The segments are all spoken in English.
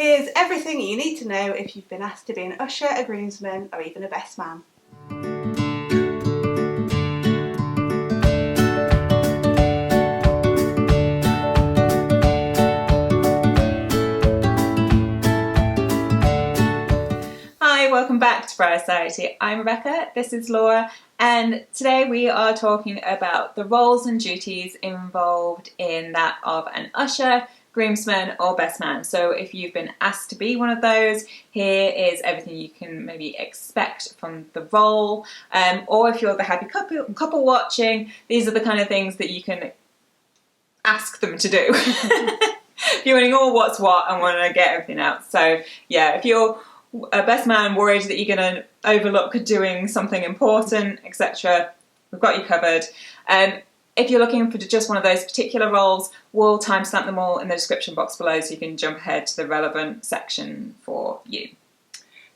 Here's everything you need to know if you've been asked to be an usher, a groomsman, or even a best man. Hi, welcome back to Bride Society. I'm Rebecca, this is Laura, and today we are talking about the roles and duties involved in that of an usher, groomsman or best man. So if you've been asked to be one of those, here is everything you can maybe expect from the role, or if you're the happy couple watching, these are the kind of things that you can ask them to do. If you're wanting all what's what and want to get everything out. So yeah, if you're a best man worried that you're going to overlook doing something important, etc., we've got you covered. If you're looking for just one of those particular roles, we'll timestamp them all in the description box below so you can jump ahead to the relevant section for you.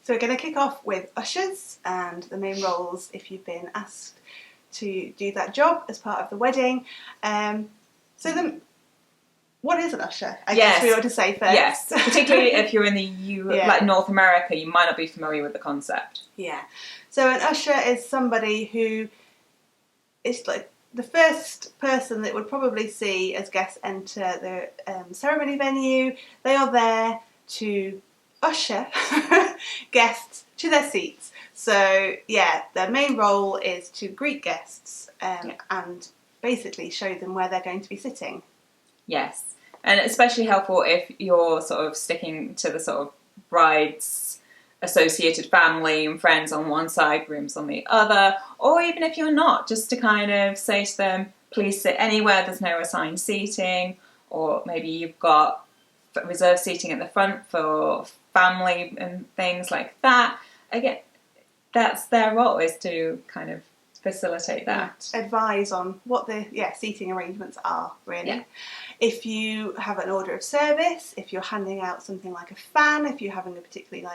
So we're going to kick off with ushers and the main roles if you've been asked to do that job as part of the wedding. What is an usher? I guess we ought to say first. Yes, particularly if you're in the like North America, you might not be familiar with the concept. Yeah. So an usher is somebody who is like the first person that would probably see as guests enter the ceremony venue. They are there to usher guests to their seats. So yeah, their main role is to greet guests and basically show them where they're going to be sitting. Yes. And especially helpful if you're sort of sticking to the sort of bride's associated family and friends on one side, grooms on the other, or even if you're not, just to kind of say to them, please sit anywhere, there's no assigned seating, or maybe you've got reserved seating at the front for family and things like that. Again, that's their role, is to kind of facilitate that. Advise on what the seating arrangements are, really. Yeah. If you have an order of service, if you're handing out something like a fan, if you're having a particularly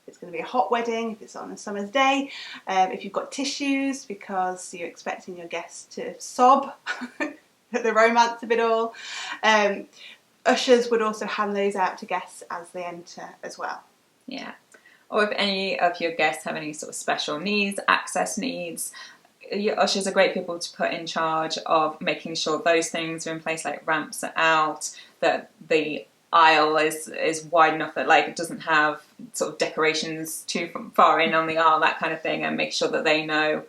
it's going to be a hot wedding, if it's on a summer's day, if you've got tissues because you're expecting your guests to sob at the romance of it all, ushers would also hand those out to guests as they enter as well. Yeah. Or if any of your guests have any sort of special needs, access needs, your ushers are great people to put in charge of making sure those things are in place, like ramps are out, that the aisle is wide enough that it doesn't have sort of decorations too far in on the aisle, that kind of thing, and make sure that they know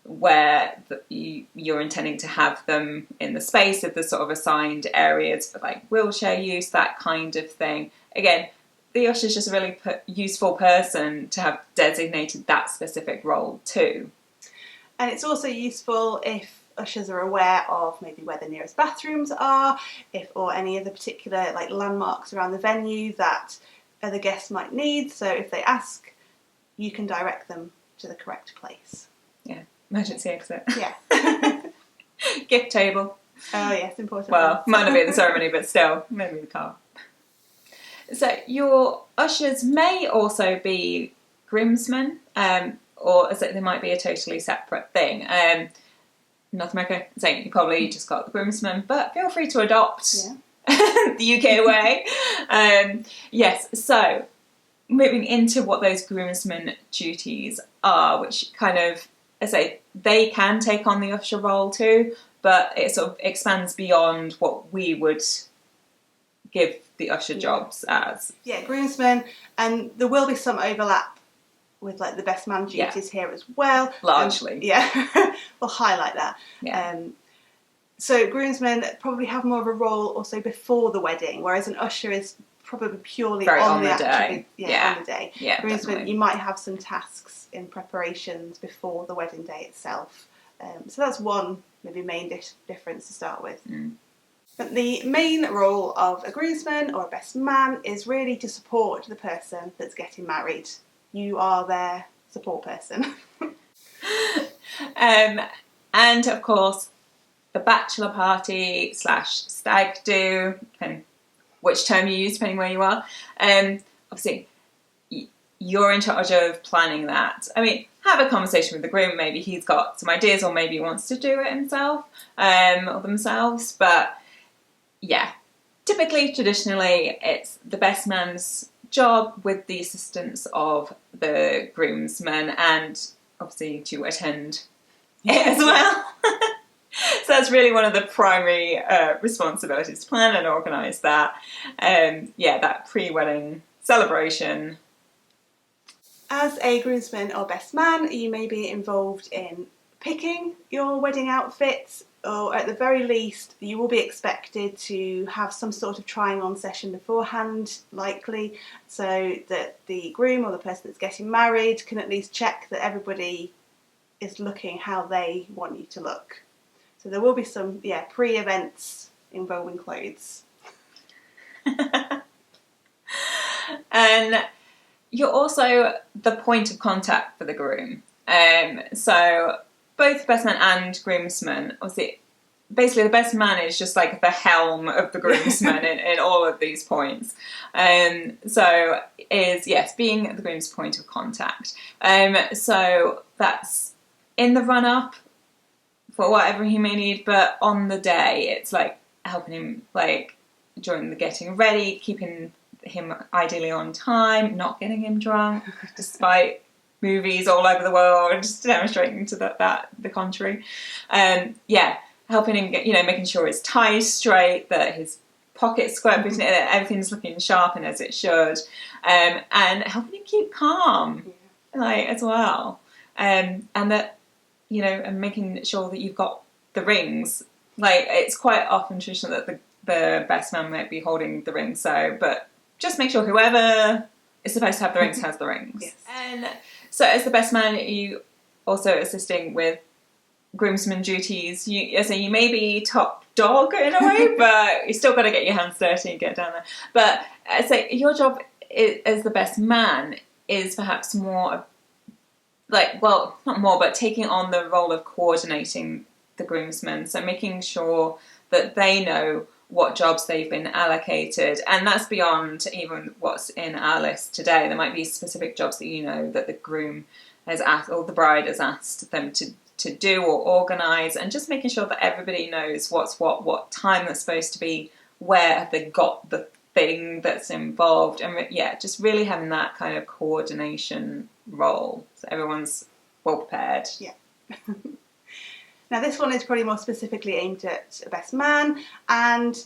where you're intending to have them in the space, if there's sort of assigned areas for wheelchair use, that kind of thing. Again, the usher's just a really useful person to have designated that specific role too. And it's also useful if ushers are aware of maybe where the nearest bathrooms are, or any of the particular landmarks around the venue that other guests might need. So if they ask, you can direct them to the correct place. Yeah, emergency exit. Yeah. Gift table. Oh yes, important. Well, might not be at the ceremony, but still, maybe the car. So your ushers may also be groomsmen, or as they might be a totally separate thing. North America, saying you probably just got the groomsmen, but feel free to adopt the UK way. Yes, so moving into what those groomsmen duties are, which kind of, they can take on the usher role too, but it sort of expands beyond what we would give the usher jobs as. Yeah, groomsmen, and there will be some overlap with the best man duties here as well. Largely. We'll highlight that. Yeah. So groomsmen probably have more of a role also before the wedding, whereas an usher is probably purely on the day. On the day. Yeah, groomsmen, definitely. you might have some tasks in preparations before the wedding day itself. So that's one maybe main difference to start with. Mm. But the main role of a groomsman or a best man is really to support the person that's getting married. You are their support person. And of course, the bachelor party / stag do, depending which term you use, depending where you are. Obviously, you're in charge of planning that. I mean, have a conversation with the groom. Maybe he's got some ideas, or maybe he wants to do it himself or themselves. But yeah, typically, traditionally, it's the best man's job with the assistance of the groomsmen, and obviously to attend it as well. So that's really one of the primary responsibilities, to plan and organise that. That pre-wedding celebration. As a groomsman or best man, you may be involved in picking your wedding outfits, or at the very least you will be expected to have some sort of trying on session beforehand, likely, so that the groom or the person that's getting married can at least check that everybody is looking how they want you to look. So there will be some pre-events involving clothes. And you're also the point of contact for the groom. So both best man and groomsman, obviously, basically the best man is just like the helm of the groomsman in all of these points. So is, yes, being the groom's point of contact. So that's in the run-up for whatever he may need, but on the day it's like helping him like during the getting ready, keeping him ideally on time, not getting him drunk, despite movies all over the world demonstrating to the contrary. Helping him get, making sure his tie's straight, that his pockets square, that everything's looking sharp and as it should, and helping him keep calm, as well, and that, and making sure that you've got the rings. Like, it's quite often traditional that the best man might be holding the rings, but just make sure whoever is supposed to have the rings has the rings. Yes. And so as the best man, you also assisting with groomsmen duties. You may be top dog in a way, but you still got to get your hands dirty and get down there. But I say your job as the best man is perhaps more not more, but taking on the role of coordinating the groomsmen. So making sure that they know what jobs they've been allocated, and that's beyond even what's in our list today. There might be specific jobs that that the groom has asked, or the bride has asked them to do or organise, and just making sure that everybody knows what's what time that's supposed to be, where have they got the thing that's involved, and just really having that kind of coordination role, so everyone's well prepared. Yeah. Now this one is probably more specifically aimed at a best man, and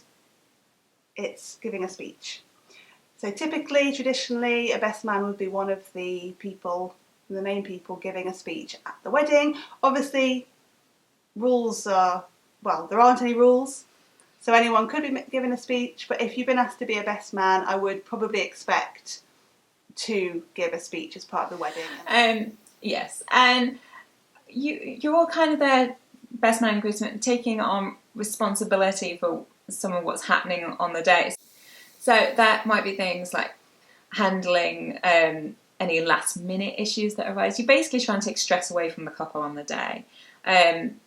it's giving a speech. So traditionally, a best man would be one of the main people giving a speech at the wedding. Obviously, there aren't any rules, so anyone could be given a speech, but if you've been asked to be a best man, I would probably expect to give a speech as part of the wedding. Yes, and you're all kind of there, best man and groomsman, taking on responsibility for some of what's happening on the day. So that might be things like handling any last minute issues that arise. You're basically trying to take stress away from the couple on the day. And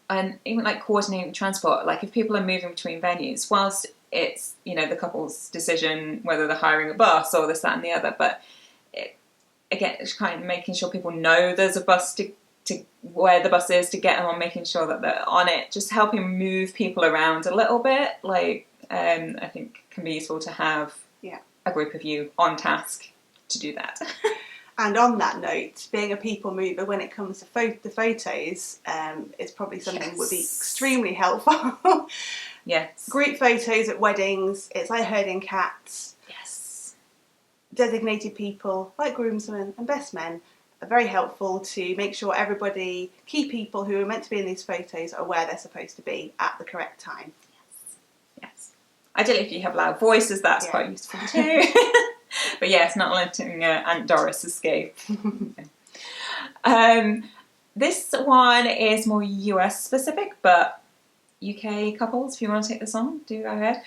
even like coordinating transport, like if people are moving between venues, whilst it's, the couple's decision whether they're hiring a bus or this, that and the other, but it's kind of making sure people know there's a bus to where the bus is to get them on, making sure that they're on it, just helping move people around a little bit. I think can be useful to have a group of you on task to do that. And on that note, being a people mover when it comes to the photos is probably something that would be extremely helpful. Yes. Group photos at weddings, it's like herding cats. Yes. Designated people like groomsmen and best men are very helpful to make sure key people who are meant to be in these photos are where they're supposed to be at the correct time. Yes. Ideally, if you have loud voices, that's quite useful too. But yes, not letting Aunt Doris escape. This one is more US specific, but UK couples, if you want to take this on, do go ahead.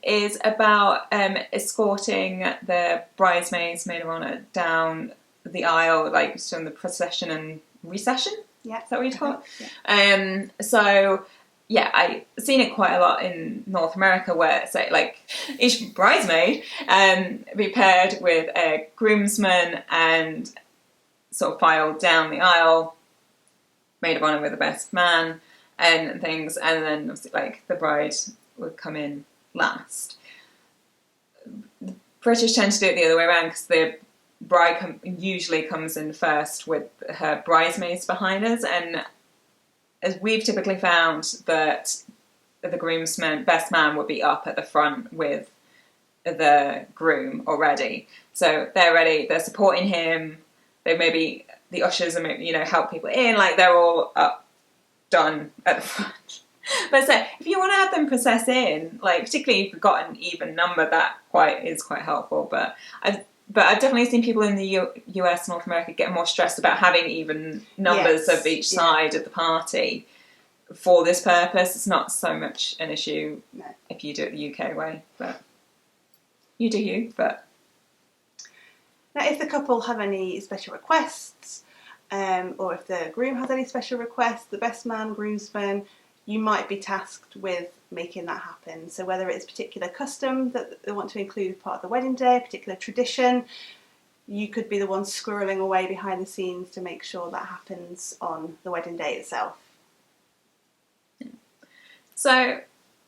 Is about escorting the bridesmaids, maid of honour, down the aisle, like during the procession and recession. Yeah. Is that what you call it? I've seen it quite a lot in North America, where it's like each bridesmaid be paired with a groomsman and sort of file down the aisle, maid of honour with the best man and things, and then obviously like the bride would come in last. British tend to do it the other way around because the bride usually comes in first with her bridesmaids behind us, and as we've typically found that the groomsman, best man, would be up at the front with the groom already. So they're ready, they're supporting him, they maybe, the ushers are, you know, help people in, like they're all up, done at the front. But so if you want to have them process in, like particularly if you've got an even number, that is quite helpful. But I've definitely seen people in the US, North America, get more stressed about having even numbers of each side of the party for this purpose. It's not so much an issue if you do it the UK way, but you do you. But now, if the couple have any special requests, or if the groom has any special requests, the best man, groomsman, you might be tasked with making that happen. So whether it's a particular custom that they want to include as part of the wedding day, a particular tradition, you could be the one squirreling away behind the scenes to make sure that happens on the wedding day itself. So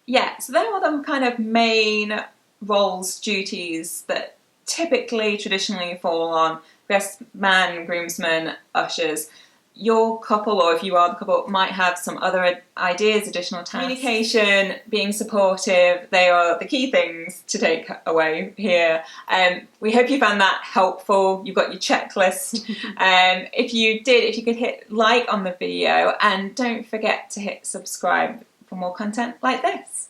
there are the kind of main roles, duties that typically, traditionally fall on best man, groomsman, ushers. Your couple, or if you are the couple, might have some other ideas, additional tasks. Communication, being supportive, they are the key things to take away here. We hope you found that helpful. You've got your checklist. If you could hit like on the video, and don't forget to hit subscribe for more content like this.